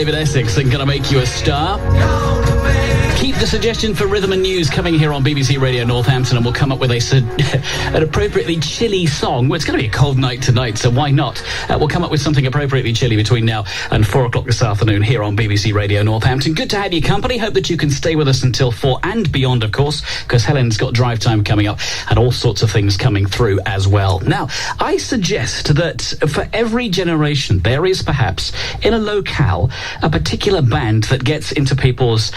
David Essex and Gonna Make You a Star. Keep the suggestion for rhythm and news coming here on BBC Radio Northampton, and we'll come up with an appropriately chilly song. Well, it's going to be a cold night tonight, so why not? We'll come up with something appropriately chilly between now and 4 o'clock this afternoon here on BBC Radio Northampton. Good to have your company. Hope that you can stay with us until 4 and beyond, of course, because Helen's got drive time coming up and all sorts of things coming through as well. Now, I suggest that for every generation, there is perhaps in a locale a particular band that gets into people's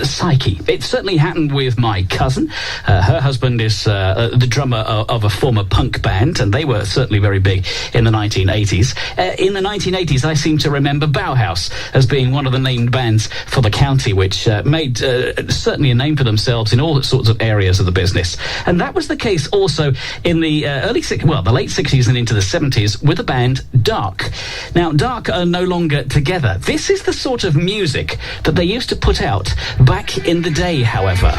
psyche. It certainly happened with my cousin. Her husband is the drummer of a former punk band, and they were certainly very big in the 1980s. In the 1980s, I seem to remember Bauhaus as being one of the named bands for the county, which made certainly a name for themselves in all sorts of areas of the business. And that was the case also in the the late 60s and into the 70s with the band Dark. Now, Dark are no longer together. This is the sort of music that they used to put out back in the day, however.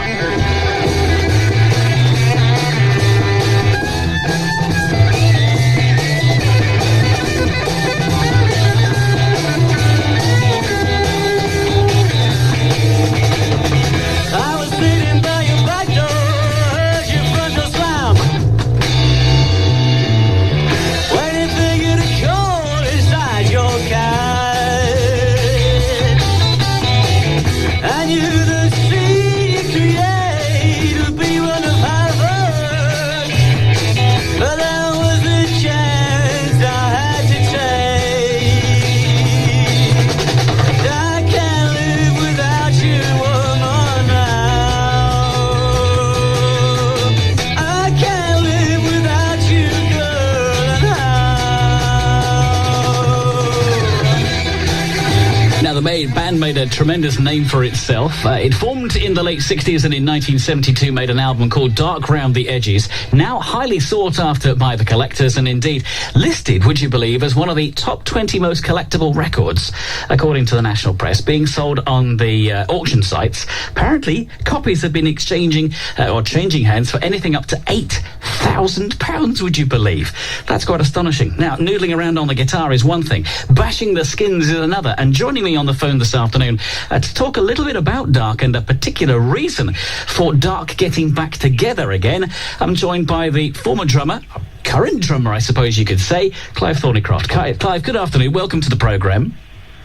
Band made a tremendous name for itself. It formed in the late 60s and in 1972 made an album called Dark Round the Edges, now highly sought after by the collectors and indeed listed, would you believe, as one of the top 20 most collectible records, according to the national press, being sold on the auction sites. Apparently, copies have been exchanging or changing hands for anything up to £8,000, would you believe? That's quite astonishing. Now, noodling around on the guitar is one thing, bashing the skins is another, and joining me on the phone this afternoon to talk a little bit about Dark and a particular reason for Dark getting back together again, I'm joined by the former drummer, current drummer, I suppose you could say, Clive Thornycroft. Clive, good afternoon. Welcome to the programme.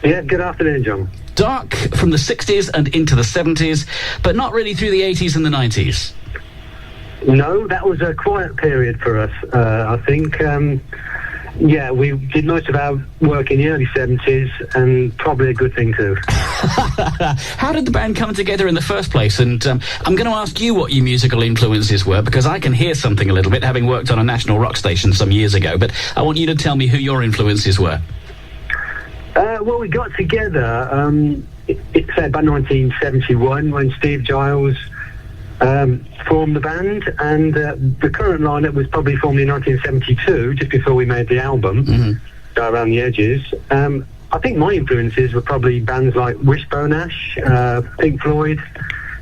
Yeah, good afternoon, John. Dark from the 60s and into the 70s, but not really through the 80s and the 90s. No, that was a quiet period for us, I think. Yeah, we did most of our work in the early 70s, and probably a good thing too. How did the band come together in the first place? And I'm going to ask you what your musical influences were, because I can hear something a little bit, having worked on a national rock station some years ago, but I want you to tell me who your influences were. Well, we got together, it's about 1971, when Steve Giles formed the band, and the current lineup was probably formed in 1972, just before we made the album, Go Around the Edges. I think my influences were probably bands like Wishbone Ash, Pink Floyd,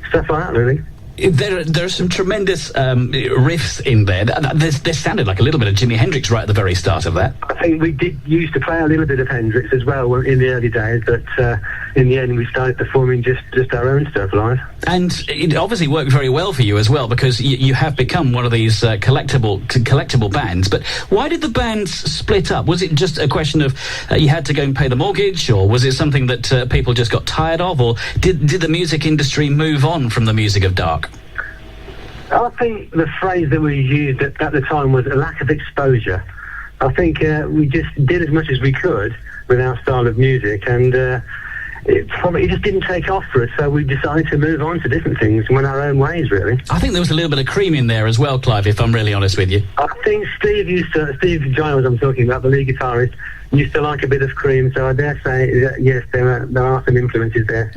stuff like that, really. There are some tremendous riffs in there. There sounded like a little bit of Jimi Hendrix right at the very start of that. I think we did used to play a little bit of Hendrix as well in the early days, but in the end we started performing just our own stuff live. And it obviously worked very well for you as well, because you have become one of these collectible bands. But why did the bands split up? Was it just a question of you had to go and pay the mortgage, or was it something that people just got tired of, or did the music industry move on from the music of Dark? I think the phrase that we used at the time was a lack of exposure. I think we just did as much as we could with our style of music, and it just didn't take off for us, so we decided to move on to different things and went our own ways, really. I think there was a little bit of cream in there as well, Clive, if I'm really honest with you. I think Steve Giles, I'm talking about, the lead guitarist, used to like a bit of cream, so I dare say, yes, there are some influences there.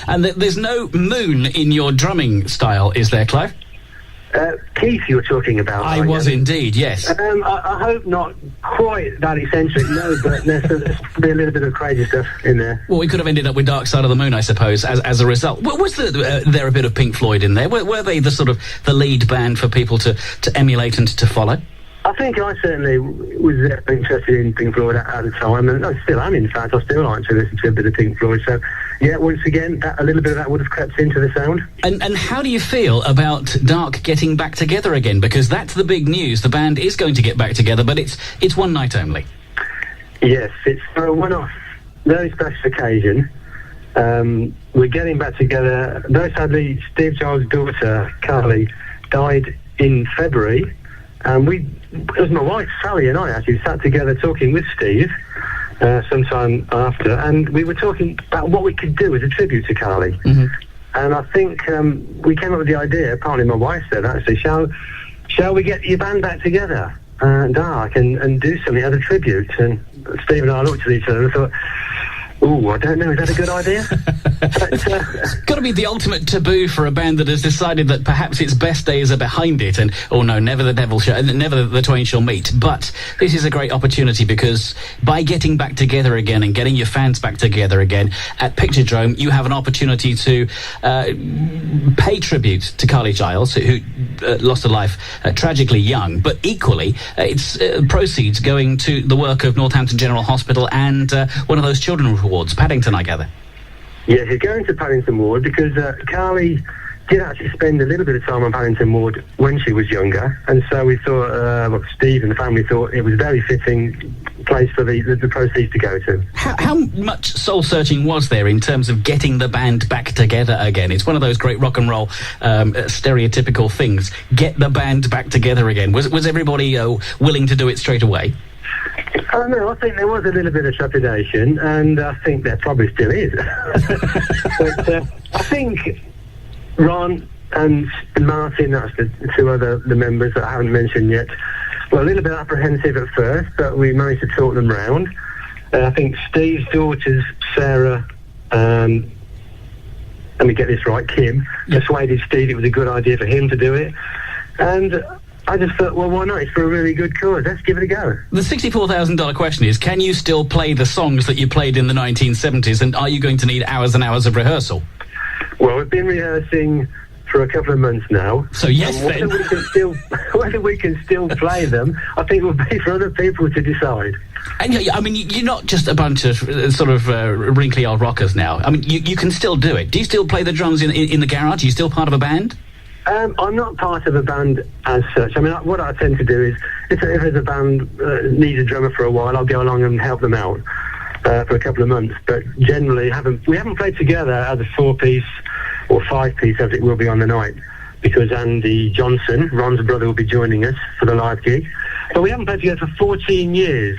And there's no moon in your drumming style, is there, Clive? Keith you were talking about. I was indeed, yes. I hope not quite that eccentric, no, but there's probably a little bit of crazy stuff in there. Well, we could have ended up with Dark Side of the Moon, I suppose, as a result. Was there a bit of Pink Floyd in there? Were they the sort of the lead band for people to emulate and to follow? I think I certainly was interested in Pink Floyd at the time, and I still am, in fact. I still like to listen to a bit of Pink Floyd, so yeah, once again, a little bit of that would have crept into the sound. And how do you feel about Dark getting back together again? Because that's the big news. The band is going to get back together, but it's one night only. Yes, it's for a one-off, very special occasion. We're getting back together. Though sadly, Steve Giles' daughter, Carly, died in February, and it was my wife, Sally, and I actually sat together talking with Steve sometime after, and we were talking about what we could do as a tribute to Carly. Mm-hmm. And I think we came up with the idea, apparently my wife said, actually, shall we get your band back together, Dark, and do something as a tribute? And Steve and I looked at each other and thought, ooh, I don't know, is that a good idea? It's got to be the ultimate taboo for a band that has decided that perhaps its best days are behind it, and oh no, never the twain shall meet. But this is a great opportunity, because by getting back together again and getting your fans back together again at Picturedrome, you have an opportunity to pay tribute to Carly Giles, who lost her life tragically young, but equally it's proceeds going to the work of Northampton General Hospital and one of those children's wards, Paddington, I gather. Yeah, he's going to Paddington Ward because Carly did actually spend a little bit of time on Paddington Ward when she was younger, and so we thought, Steve and the family thought it was a very fitting place for the proceeds to go to. How much soul-searching was there in terms of getting the band back together again? It's one of those great rock and roll stereotypical things. Get the band back together again. Was everybody willing to do it straight away? No, I think there was a little bit of trepidation, and I think there probably still is. But I think Ron and Martin, that's the two other members that I haven't mentioned yet, were a little bit apprehensive at first, but we managed to talk them round. I think Steve's daughters, Sarah, let me get this right, Kim, persuaded Steve it was a good idea for him to do it. And I just thought, well, why not? It's for a really good cause. Let's give it a go. The $64,000 question is, can you still play the songs that you played in the 1970s, and are you going to need hours and hours of rehearsal? Well, we've been rehearsing for a couple of months now. So yes, whether we can still play them, I think will be for other people to decide. And I mean, you're not just a bunch of sort of wrinkly old rockers now. I mean, you can still do it. Do you still play the drums in the garage? Are you still part of a band? I'm not part of a band as such. I mean, what I tend to do is, if there's a band needs a drummer for a while, I'll go along and help them out for a couple of months. But generally, we haven't played together as a 4-piece or 5-piece as it will be on the night, because Andy Johnson, Ron's brother, will be joining us for the live gig. But we haven't played together for 14 years.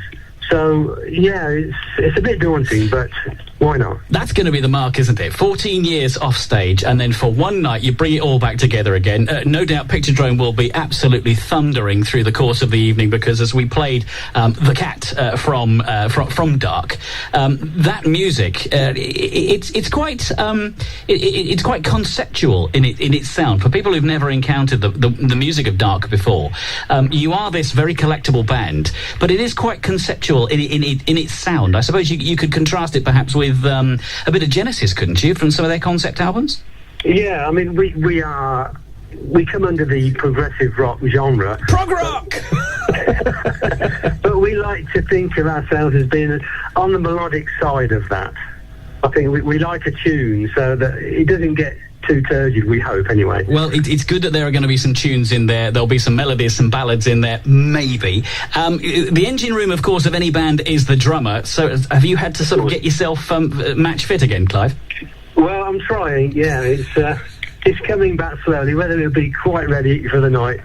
So, yeah, it's a bit daunting, but why not? That's going to be the mark, isn't it? 14 years off stage, and then for one night you bring it all back together again. No doubt Picturedrome will be absolutely thundering through the course of the evening, because as we played The Cat from Dark, that music, it's quite conceptual in its sound. For people who've never encountered the music of Dark before, you are this very collectible band, but it is quite conceptual in its sound. I suppose you could contrast it perhaps with a bit of Genesis, couldn't you, from some of their concept albums? Yeah, I mean, we come under the progressive rock genre. Prog rock! But we like to think of ourselves as being on the melodic side of that. I think we like a tune so that it doesn't get too turgid, we hope, anyway. Well, it's good that there are going to be some tunes in there. There'll be some melodies, some ballads in there, maybe. The engine room, of course, of any band is the drummer. So have you had to sort of get yourself match fit again, Clive? Well, I'm trying, yeah. It's coming back slowly. Whether it'll be quite ready for the night,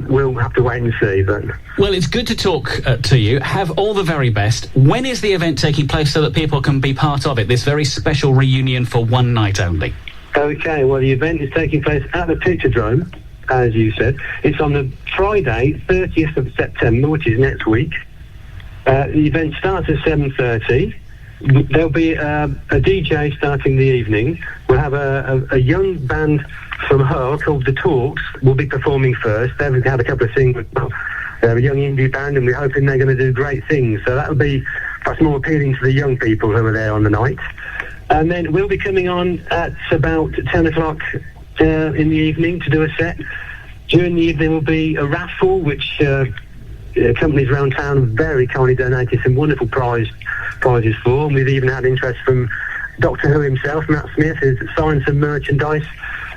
we'll have to wait and see. But well, it's good to talk to you. Have all the very best. When is the event taking place so that people can be part of it, this very special reunion for one night only? Okay, well, the event is taking place at the Picturedrome, as you said. It's on the Friday, 30th of September, which is next week. The event starts at 7:30. There'll be a DJ starting the evening. We'll have a young band from Hull called The Talks will be performing first. They've had a couple of singles. They're a young indie band, and we're hoping they're going to do great things. So that'll be perhaps more appealing to the young people who are there on the night. And then we'll be coming on at about 10 o'clock in the evening to do a set. During the evening will be a raffle, which companies around town have very kindly donated some wonderful prizes for, and we've even had interest from Doctor Who himself, Matt Smith, who's signed some merchandise,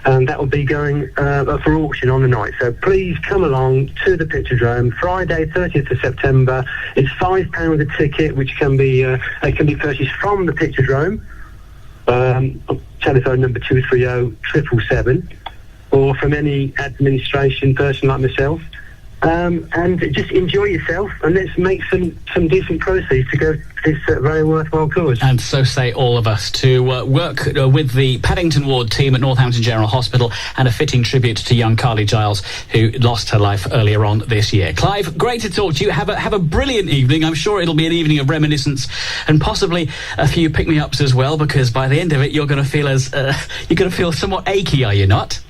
and that will be going for auction on the night. So please come along to the Picturedrome, Friday 30th of September. It's £5 a ticket, which can be purchased from the Picturedrome, telephone number 230-777, or from any administration person like myself. And just enjoy yourself, and let's make some decent proceeds to go to this very worthwhile cause. And so say all of us, to work with the Paddington Ward team at Northampton General Hospital, and a fitting tribute to young Carly Giles, who lost her life earlier on this year. Clive, great to talk to you. Have a brilliant evening. I'm sure it'll be an evening of reminiscence, and possibly a few pick-me-ups as well, because by the end of it, you're going to feel somewhat achy, are you not?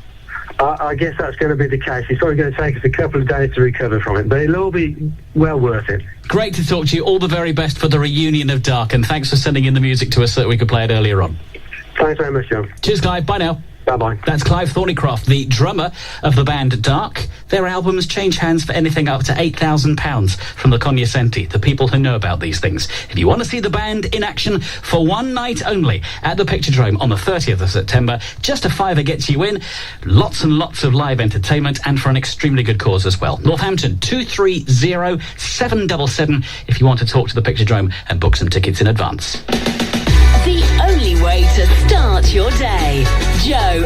I guess that's going to be the case. It's probably going to take us a couple of days to recover from it, but it'll all be well worth it. Great to talk to you. All the very best for the reunion of Dark, and thanks for sending in the music to us so that we could play it earlier on. Thanks very much, John. Cheers, Clive. Bye now. Bye-bye. That's Clive Thornycroft, the drummer of the band Dark. Their albums change hands for anything up to £8,000 from the cognoscenti, the people who know about these things. If you want to see the band in action for one night only at the Picturedrome on the 30th of September, just a £5 gets you in. Lots and lots of live entertainment, and for an extremely good cause as well. Northampton 230-777 if you want to talk to the Picturedrome and book some tickets in advance. The only way to start your day. Joe